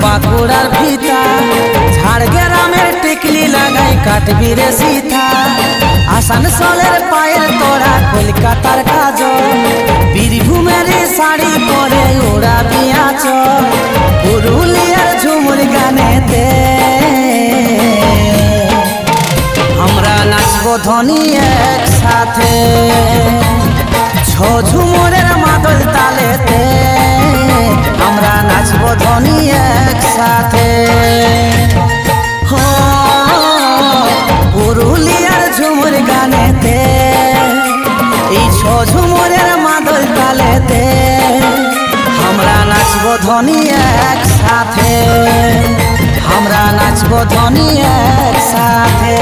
बाकुड़ार फीता झाड़ग्रामेर टिकली लगाई काटबी रे सीता आसानसोलेर पाয়ের তোড়া কলকাতার কাজল বীরভূমের শাড়ি পরে ওড়াবি আঁচল পুরুলিয়ার ঝুমুর গানেতে আমরা নাচবো ধ্বনি একসাথে ঝুমুরের মাদল তালেতে আমরা নাচবো ধ্বনি একসাথে পুরুলিয়ার ঝুমুর গানেতে এই ঝুমুরের মাদল তালেতে আমরা নাচবো ধ্বনি একসাথে আমরা নাচবো ধ্বনি একসাথে।